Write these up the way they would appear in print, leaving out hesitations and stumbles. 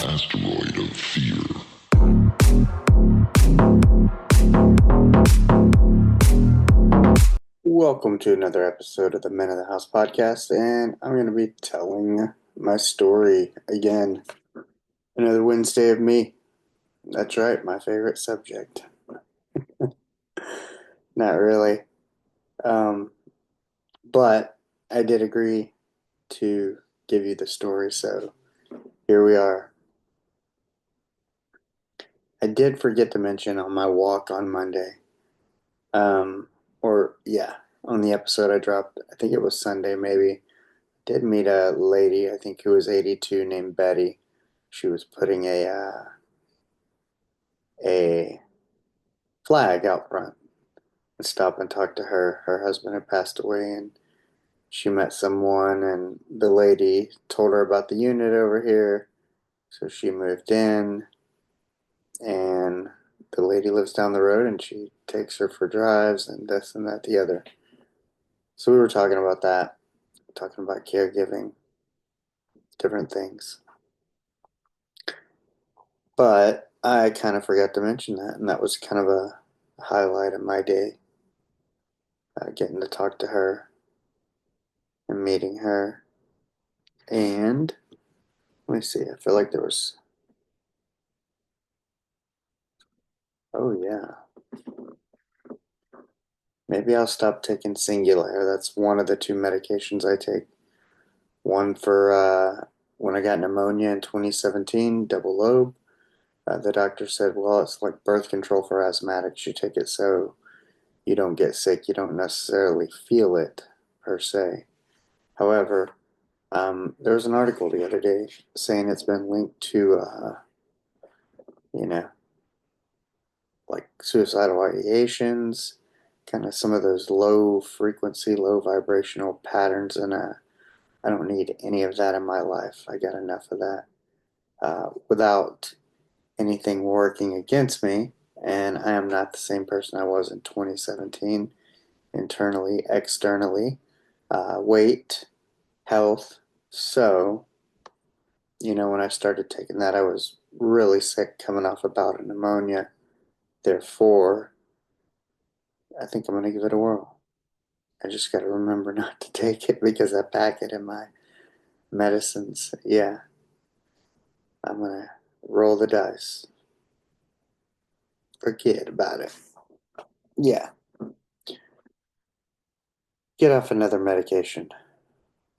Asteroid of fear. Welcome to another episode of the Men of the House podcast, and I'm going to be telling my story again. Another Wednesday of me. That's right, my favorite subject. Not really. Um, but I did agree to give you the story, so here we are. I did forget to mention on my walk on Monday, um, on the episode I dropped, I think it was Sunday maybe, did meet a lady, I think who was 82, named Betty. She was putting a flag out front. I stopped and talked to her. Her husband had passed away, and she met someone, and the lady told her about the unit over here. So she moved in, and the lady lives down the road, and she takes her for drives and this and that, the other. So we were talking about that, talking about caregiving, different things. But I kind of forgot to mention that, and that was kind of a highlight of my day, getting to talk to her and meeting her. And let me see, I feel like there was, oh yeah, maybe I'll stop taking Singulair. That's one of the two medications I take. One for when I got pneumonia in 2017, double lobe. The doctor said, well, it's like birth control for asthmatics. You take it so you don't get sick. You don't necessarily feel it per se. However, there was an article the other day saying it's been linked to, you know, like suicidal ideations, kind of some of those low frequency, low vibrational patterns. And I don't need any of that in my life. I got enough of that without anything working against me. And I am not the same person I was in 2017, internally, externally, weight, health. So, when I started taking that, I was really sick coming off a bout of pneumonia. Therefore, I think I'm going to give it a whirl. I just got to remember not to take it because I pack it in my medicines. Yeah, I'm going to roll the dice. Forget about it. Yeah, get off another medication.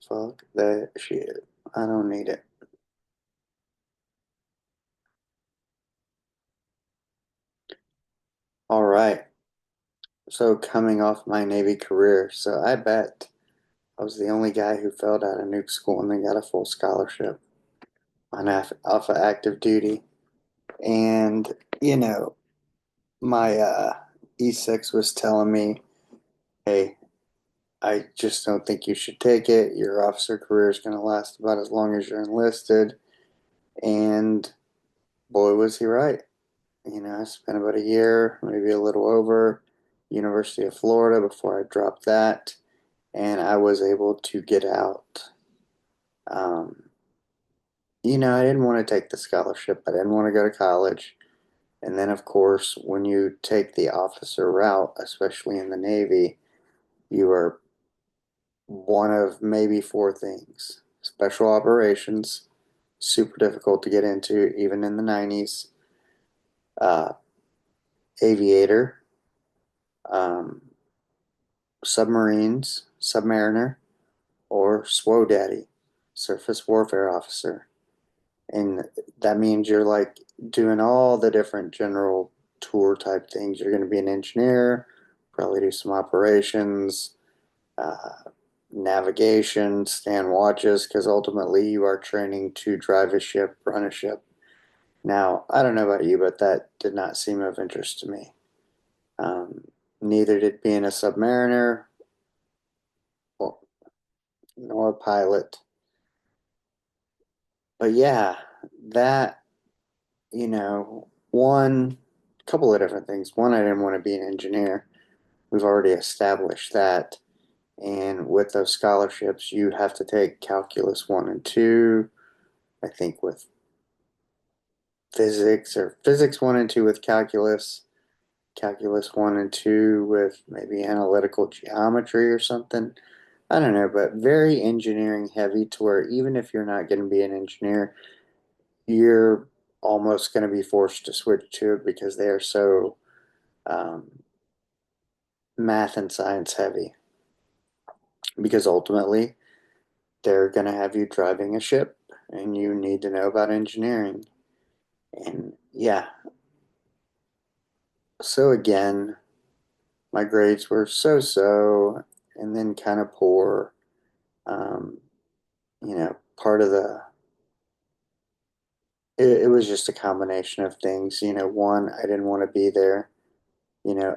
Fuck that shit. I don't need it. All right. So coming off my Navy career, so I bet I was the only guy who failed out of nuke school and then got a full scholarship on off of active duty. And, you know, my E6 was telling me, hey, I just don't think you should take it. Your officer career is going to last about as long as you're enlisted. And boy, was he right. I spent about a year, maybe a little over, University of Florida before I dropped that. And I was able to get out. Um, I didn't want to take the scholarship. I didn't want to go to college. And then, of course, when you take the officer route, especially in the Navy, you are one of maybe four things. Special operations, super difficult to get into, even in the 90s. Uh, Aviator, um, submarines, submariner, or SWO Daddy, surface warfare officer. And that means you're like doing all the different general tour type things. You're going to be an engineer, probably do some operations, navigation, stand watches, because ultimately you are training to drive a ship, run a ship. Now, I don't know about you, but that did not seem of interest to me. Um, Neither did being a submariner or, nor a pilot. But yeah, that, one couple of different things. One, I didn't want to be an engineer. We've already established that. And with those scholarships, you have to take calculus 1 and 2, I think with physics, or physics 1 and 2 with calculus, calculus 1 and 2 with maybe analytical geometry or something. I don't know, but very engineering heavy to where even if you're not going to be an engineer, you're almost going to be forced to switch to it because they are so um, math and science heavy. Because ultimately, they're going to have you driving a ship and you need to know about engineering. And yeah, so again, my grades were so so and then kind of poor. Um, part of it was just a combination of things. One, I didn't want to be there.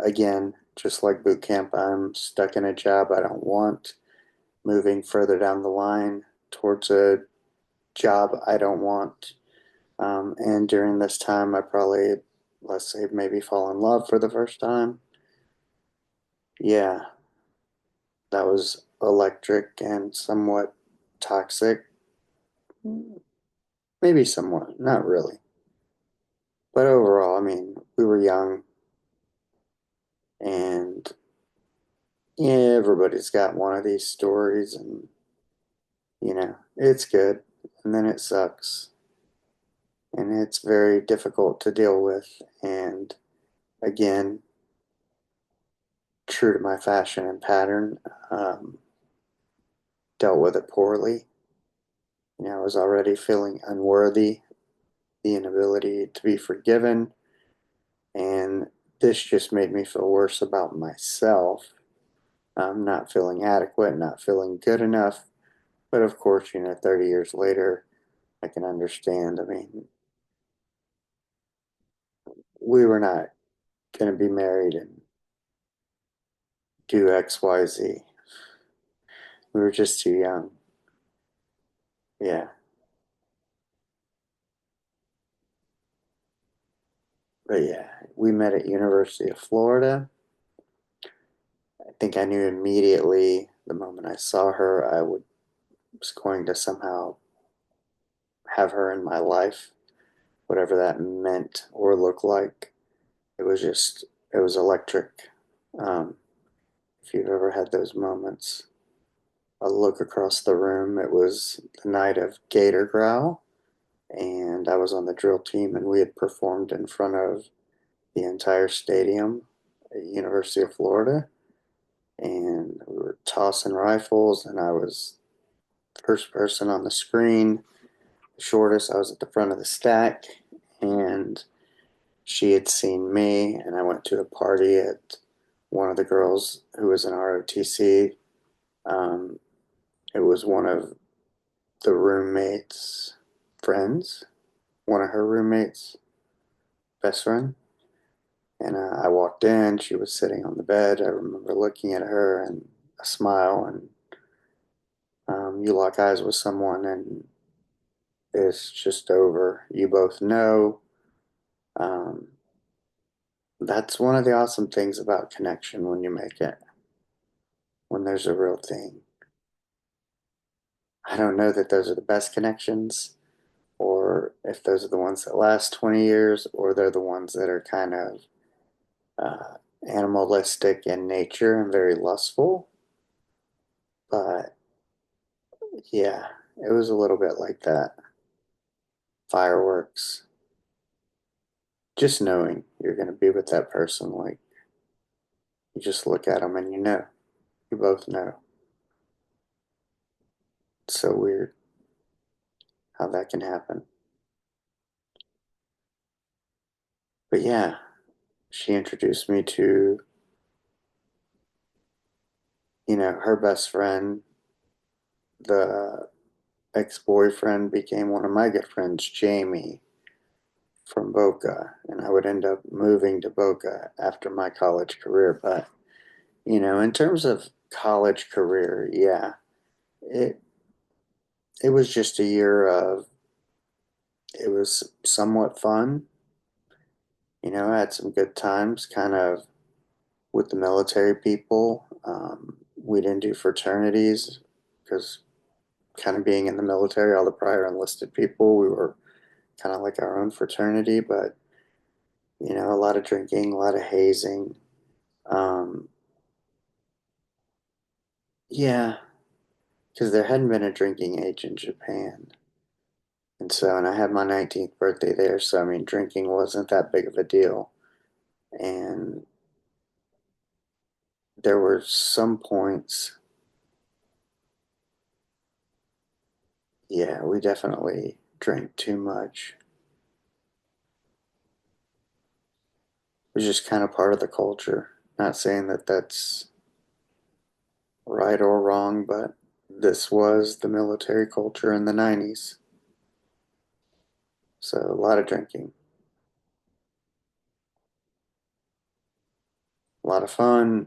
Again, just like boot camp, I'm stuck in a job I don't want, moving further down the line towards a job I don't want. And during this time, I probably, let's say, maybe fall in love for the first time. Yeah, that was electric and somewhat toxic. Maybe somewhat, not really. But overall, I mean, we were young and yeah, everybody's got one of these stories and it's good and then it sucks and it's very difficult to deal with. And again, true to my fashion and pattern, um, dealt with it poorly. I was already feeling unworthy, the inability to be forgiven, and this just made me feel worse about myself. Not feeling adequate, not feeling good enough. But of course, 30 years later, I can understand. I mean, we were not going to be married and do X, Y, Z. We were just too young. Yeah. But yeah, we met at University of Florida. I think I knew immediately the moment I saw her, was going to somehow have her in my life, whatever that meant or looked like. It was electric. Um, if you've ever had those moments, a look across the room, it was the night of Gator Growl, and I was on the drill team, and we had performed in front of the entire stadium at University of Florida, and we were tossing rifles, and I was first person on the screen, the shortest. I was at the front of the stack, and she had seen me, and I went to a party at one of the girls who was in ROTC. Um, it was one of the roommates' friends, one of her roommates' best friend. And I walked in, she was sitting on the bed. I remember looking at her and a smile, and you lock eyes with someone, and it's just over. You both know. Um, that's one of the awesome things about connection when you make it, when there's a real thing. I don't know that those are the best connections, or if those are the ones that last 20 years, or they're the ones that are kind of uh, animalistic in nature and very lustful. But yeah, it was a little bit like that. Fireworks, just knowing you're going to be with that person, like you just look at them and you both know. It's so weird how that can happen. But yeah, she introduced me to, her best friend. The ex-boyfriend became one of my good friends, Jamie from Boca, and I would end up moving to Boca after my college career. But, in terms of college career, yeah, it it was just a year of it was somewhat fun. I had some good times kind of with the military people. We didn't do fraternities because kind of being in the military, all the prior enlisted people, we were kind of like our own fraternity, but a lot of drinking, a lot of hazing. Um, yeah, because there hadn't been a drinking age in Japan. And I had my 19th birthday there, so I mean, drinking wasn't that big of a deal. And there were some points, yeah, we definitely drank too much. It was just kind of part of the culture. Not saying that that's right or wrong, but this was the military culture in the 90s. So a lot of drinking, a lot of fun,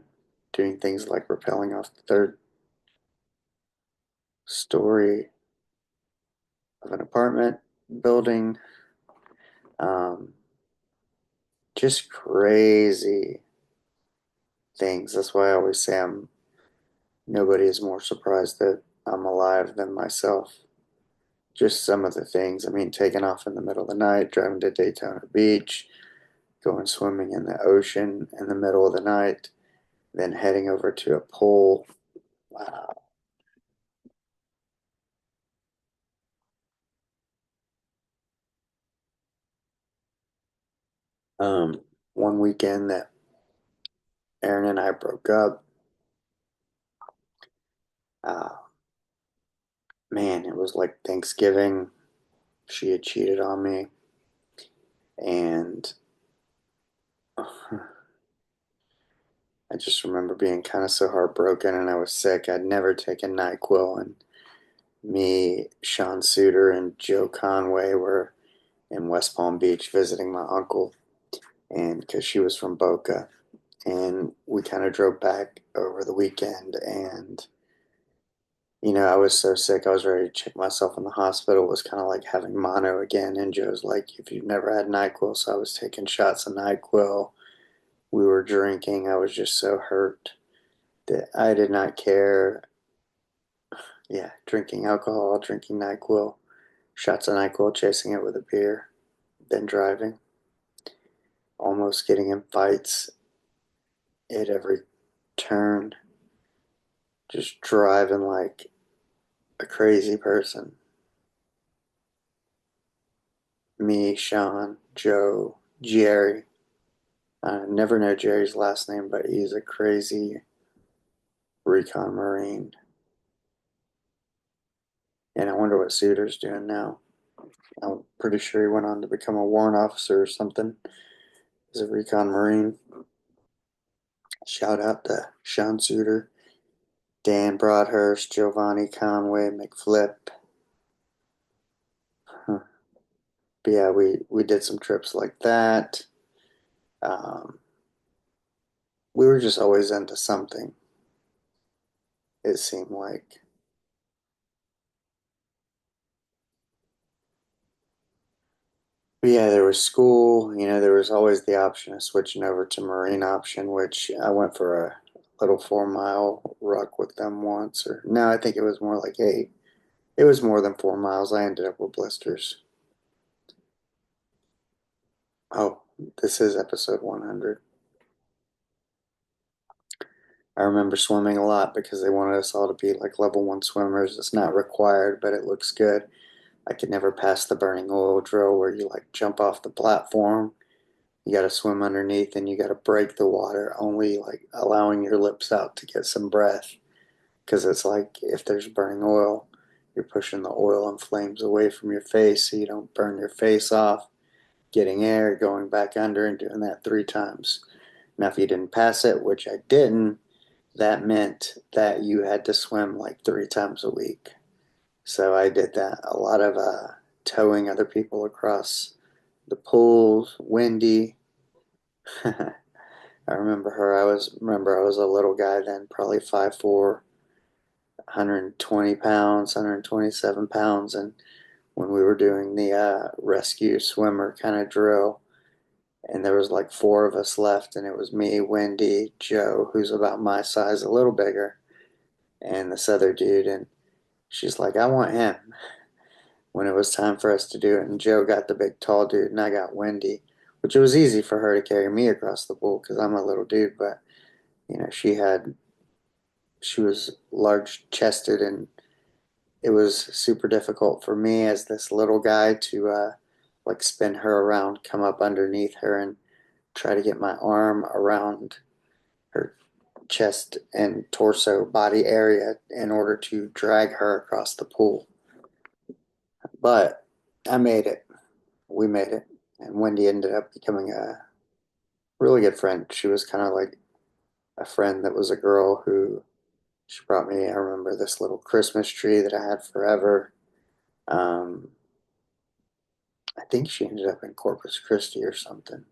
doing things like rappelling off the third story of an apartment building. Um, just crazy things. That's why I always say nobody is more surprised that I'm alive than myself. Just some of the things. I mean, taking off in the middle of the night, driving to Daytona Beach, going swimming in the ocean in the middle of the night, then heading over to a pool. Wow. One weekend that Aaron and I broke up, uh, man, it was like Thanksgiving. She had cheated on me, and I just remember being kind of so heartbroken, and I was sick. I'd never taken NyQuil, and me, Sean Suter, and Joe Conway were in West Palm Beach visiting my uncle, and because she was from Boca, and we kind of drove back over the weekend, and I was so sick, I was ready to check myself in the hospital. It was kind of like having mono again, and Joe's like, "If you've never had NyQuil," so I was taking shots of NyQuil. We were drinking. I was just so hurt that I did not care. Yeah, drinking alcohol, drinking NyQuil, shots of NyQuil, chasing it with a beer, then driving, almost getting in fights at every turn, just driving like a crazy person. Me, Sean, Joe, Jerry. I never know Jerry's last name, but he's a crazy recon Marine. And I wonder what Suter's doing now. I'm pretty sure he went on to become a warrant officer or something as a recon Marine. Shout out to Sean Suter, Dan Broadhurst, Giovanni Conway, McFlip. Huh. But yeah, we did some trips like that. Um, we were just always into something, it seemed like. But yeah, there was school, there was always the option of switching over to Marine option, which I went for a little 4 mile ruck with them once. Or no, I think it was more like 8. It was more than 4 miles. I ended up with blisters. Oh, this is episode 100. I remember swimming a lot because they wanted us all to be like level 1 swimmers. It's not required, but it looks good. I could never pass the burning oil drill where you like jump off the platform. You got to swim underneath and you got to break the water, only like allowing your lips out to get some breath. Because it's like if there's burning oil, you're pushing the oil and flames away from your face so you don't burn your face off. Getting air, going back under, and doing that 3 times. Now, if you didn't pass it, which I didn't, that meant that you had to swim like 3 times a week. So I did that. A lot of towing other people across the pools, windy. I remember her. I was a little guy then, probably 5'4", 120 pounds, 127 pounds, and when we were doing the rescue swimmer kind of drill, and there was like 4 of us left, and it was me, Wendy, Joe, who's about my size, a little bigger, and this other dude, and She's like, I want him when it was time for us to do it. And Joe got the big tall dude, and I got Wendy, which it was easy for her to carry me across the pool because I'm a little dude. But she was large chested, and it was super difficult for me as this little guy to like spin her around, come up underneath her, and try to get my arm around her chest and torso body area in order to drag her across the pool. But I made it. We made it. And Wendy ended up becoming a really good friend. She was kind of like a friend that was a girl who she brought me. I remember this little Christmas tree that I had forever. Um, I think she ended up in Corpus Christi or something.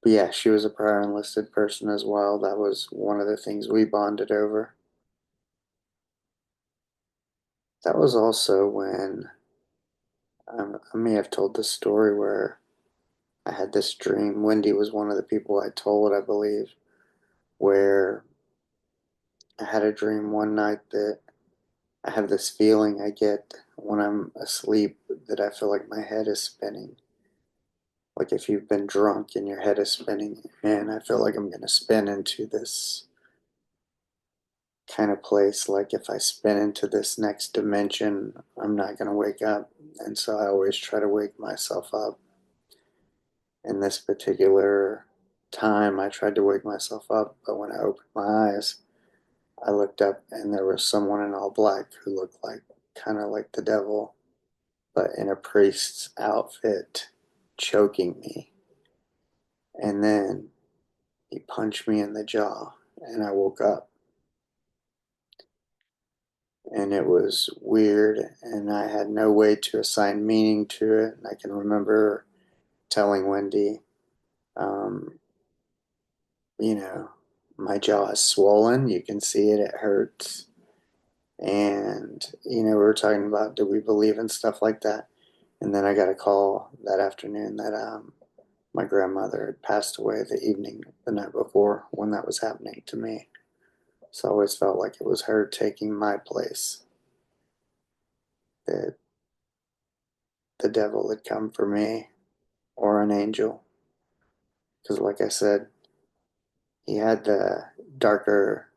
But yeah, she was a prior enlisted person as well. That was one of the things we bonded over. That was also when I may have told this story where I had this dream. Wendy was one of the people I told, I believe, where I had a dream one night that I have this feeling I get when I'm asleep that I feel like my head is spinning. Like if you've been drunk and your head is spinning, and I feel like I'm going to spin into this kind of place. Like if I spin into this next dimension, I'm not going to wake up. And so I always try to wake myself up. In this particular time, I tried to wake myself up, but when I opened my eyes, I looked up and there was someone in all black who looked like kind of like the devil, but in a priest's outfit, choking me. And then he punched me in the jaw, and I woke up. And it was weird, and I had no way to assign meaning to it. And I can remember telling Wendy, um, you know, my jaw is swollen. You can see it, it hurts. And, we were talking about do we believe in stuff like that? And then I got a call that afternoon that my grandmother had passed away the night before when that was happening to me. So I always felt like it was her taking my place, that the devil had come for me or an angel. Because, like I said, he had the darker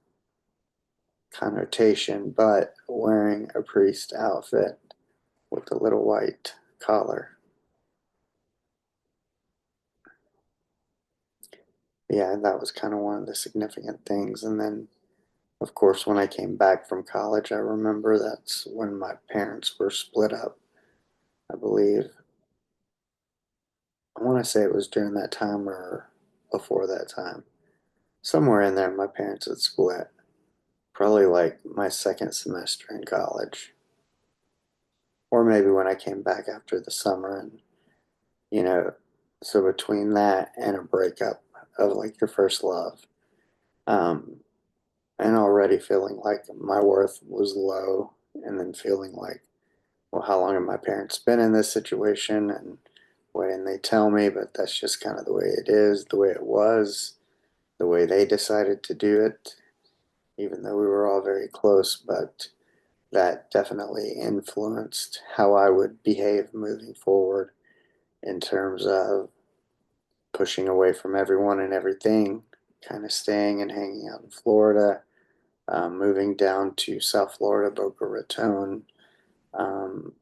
connotation, but wearing a priest outfit with a little white collar. Yeah, that was kind of one of the significant things. And then, of course, when I came back from college, I remember that's when my parents were split up. I believe, I want to say it was during that time or before that time. Somewhere in there, my parents had split. Probably like my second semester in college. Or maybe when I came back after the summer. And, you know, so between that and a breakup of like your first love, um, and already feeling like my worth was low, and then feeling like, well, how long have my parents been in this situation? And why didn't they tell me? But that's just kind of the way it is, the way it was, the way they decided to do it, even though we were all very close. But that definitely influenced how I would behave moving forward in terms of pushing away from everyone and everything, kind of staying and hanging out in Florida, moving down to South Florida, Boca Raton, um,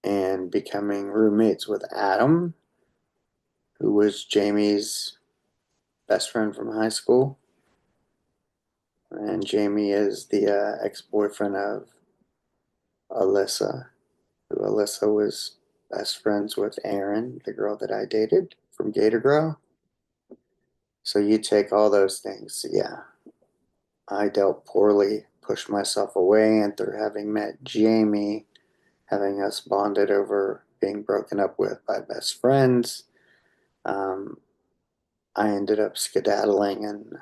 and becoming roommates with Adam, who was Jamie's best friend from high school. And Jamie is the ex-boyfriend of Alyssa, who Alyssa was best friends with Erin, the girl that I dated from Gator Girl. So you take all those things. Yeah, I dealt poorly, pushed myself away, and through having met Jamie, having us bonded over being broken up with by best friends, um, I ended up skedaddling and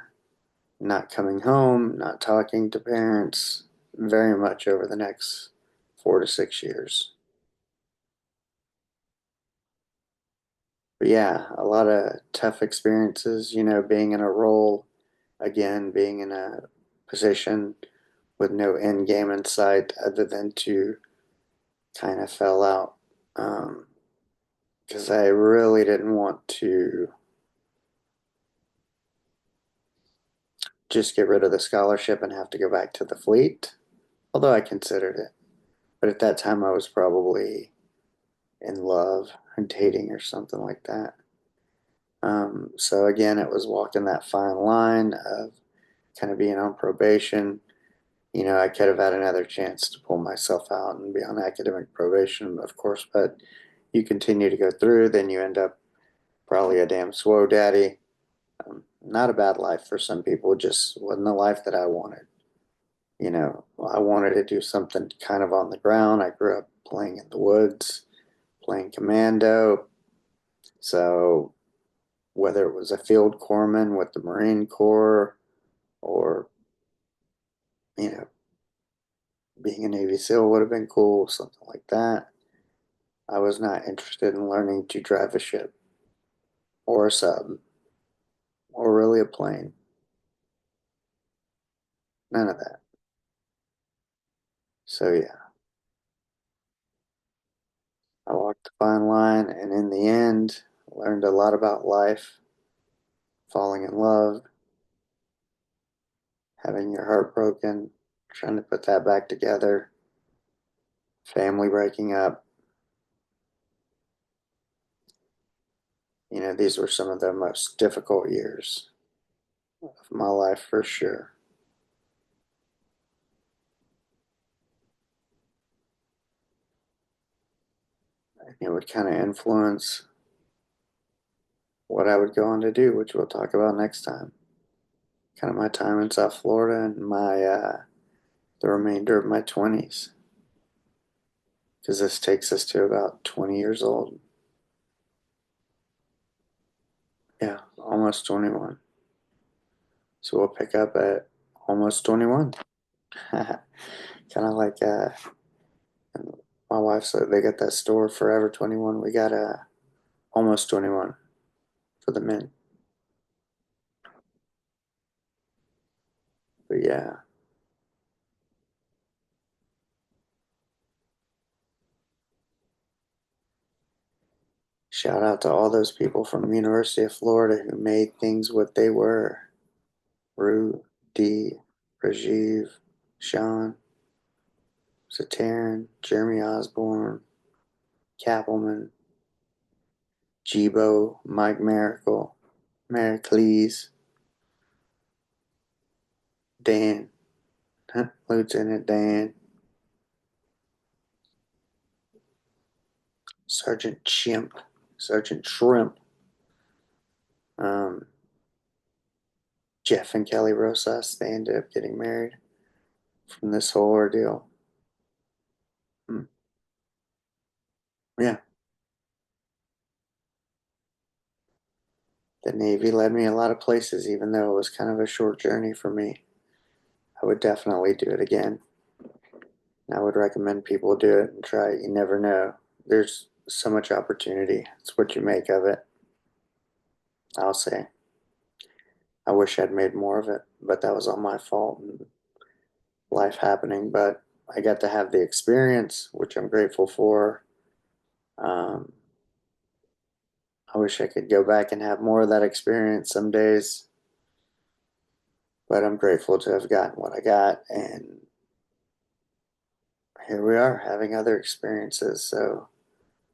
not coming home, not talking to parents very much over the next 4 to 6 years. But yeah, a lot of tough experiences, being in a role again, being in a position with no end game in sight other than to kind of fell out. Because I really didn't want to just get rid of the scholarship and have to go back to the fleet, although I considered it. But at that time, I was probably in love or dating or something like that. So again, it was walking that fine line of kind of being on probation. You know, I could have had another chance to pull myself out and be on academic probation, of course, but you continue to go through, then you end up probably a damn swow daddy. Not a bad life for some people, just wasn't the life that I wanted. You know, I wanted to do something kind of on the ground. I grew up playing in the woods, playing commando. So whether it was a field corpsman with the Marine Corps or, you know, being a Navy SEAL would have been cool, something like that. I was not interested in learning to drive a ship or a sub or really a plane. None of that. So yeah, I walked the fine line and in the end learned a lot about life, falling in love, having your heart broken, trying to put that back together, family breaking up. You know, these were some of the most difficult years of my life for sure. And it would kind of influence what I would go on to do, which we'll talk about next time. Kind of my time in South Florida and the remainder of my 20s, because this takes us to about 20 years old. Yeah, almost 21. So we'll pick up at almost 21. Kind of like my wife said, they got that store Forever 21. We got almost 21 for the men. But yeah, shout out to all those people from the University of Florida who made things what they were. Rue, D, Rajiv, Sean, Sataran, Jeremy Osborne, Kappelman, Jibo, Mike Miracle, Maricles, Dan, Lieutenant Dan, Sergeant Chimp, Sergeant Shrimp, um, Jeff and Kelly Rosas. They ended up getting married from this whole ordeal. Hmm. Yeah, the Navy led me a lot of places, even though it was kind of a short journey for me. I would definitely do it again. I would recommend people do it and try it. You never know. There's so much opportunity. It's what you make of it, I'll say. I wish I'd made more of it, but that was all my fault and life happening. But I got to have the experience, which I'm grateful for. Um, I wish I could go back and have more of that experience some days, but I'm grateful to have gotten what I got. And here we are having other experiences. So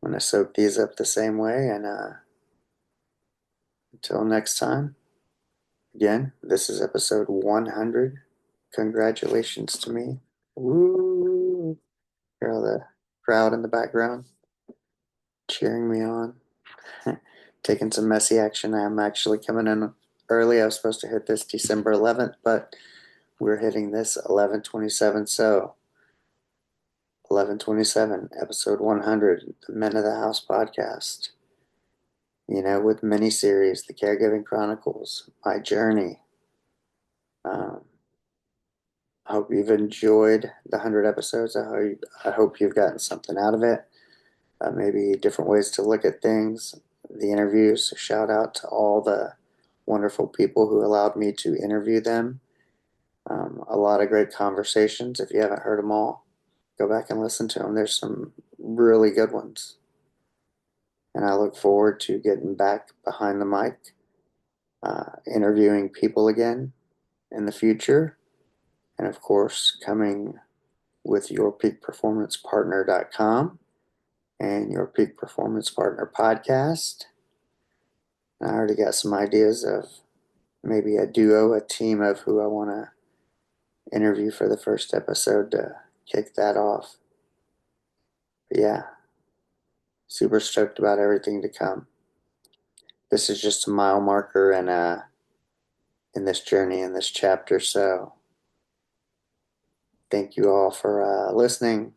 I'm going to soak these up the same way. And until next time, again, this is episode 100. Congratulations to me. Woo! Hear all the crowd in the background cheering me on. Taking some messy action. I'm actually coming in early. I was supposed to hit this December 11th, but we're hitting this 11/27. So 11/27, episode 100, the Men of the House podcast. You know, with mini series, the Caregiving Chronicles, my journey. Um, I hope you've enjoyed the 100 episodes. I hope you've gotten something out of it. Maybe different ways to look at things. The interviews, shout out to all the wonderful people who allowed me to interview them. A lot of great conversations. If you haven't heard them all, go back and listen to them. There's some really good ones. And I look forward to getting back behind the mic, interviewing people again in the future. And of course, coming with yourpeakperformancepartner.com and Your Peak Performance Partner podcast. I already got some ideas of maybe a duo, a team of who I want to interview for the first episode to kick that off. But yeah, super stoked about everything to come. This is just a mile marker in this journey, in this chapter. So thank you all for listening,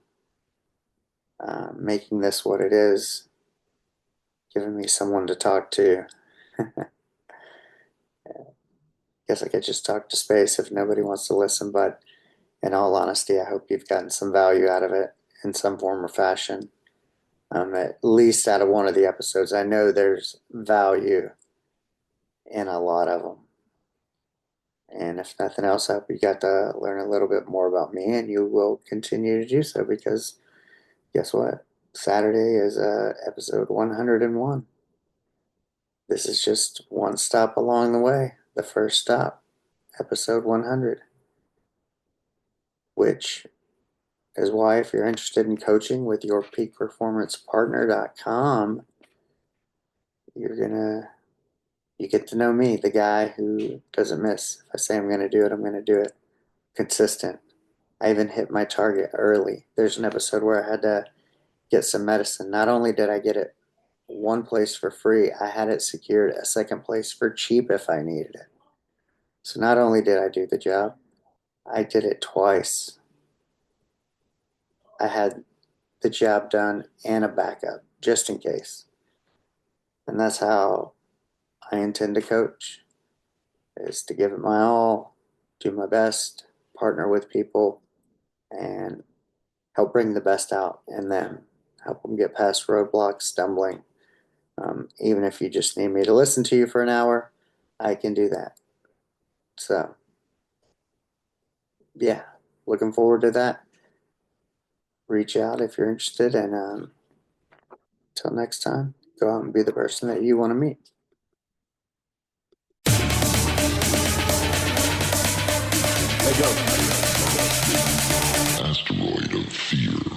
making this what it is, giving me someone to talk to. Guess I could just talk to space if nobody wants to listen, but in all honesty, I hope you've gotten some value out of it in some form or fashion. At least out of one of the episodes. I know there's value in a lot of them. And if nothing else, I hope you got to learn a little bit more about me, and you will continue to do so, because guess what? Saturday is episode 101. This is just one stop along the way, the first stop, episode 100, which is why if you're interested in coaching with yourpeakperformancepartner.com, you get to know me, the guy who doesn't miss. If I say I'm going to do it, I'm going to do it. Consistent. I even hit my target early. There's an episode where I had to get some medicine. Not only did I get it one place for free, I had it secured a second place for cheap if I needed it. So not only did I do the job, I did it twice. I had the job done and a backup, just in case. And that's how I intend to coach, is to give it my all, do my best, partner with people, and help bring the best out in them, help them get past roadblocks, stumbling. Even if you just need me to listen to you for an hour, I can do that. So, yeah, looking forward to that. Reach out if you're interested, and until next time, go out and be the person that you want to meet. Asteroid of fear.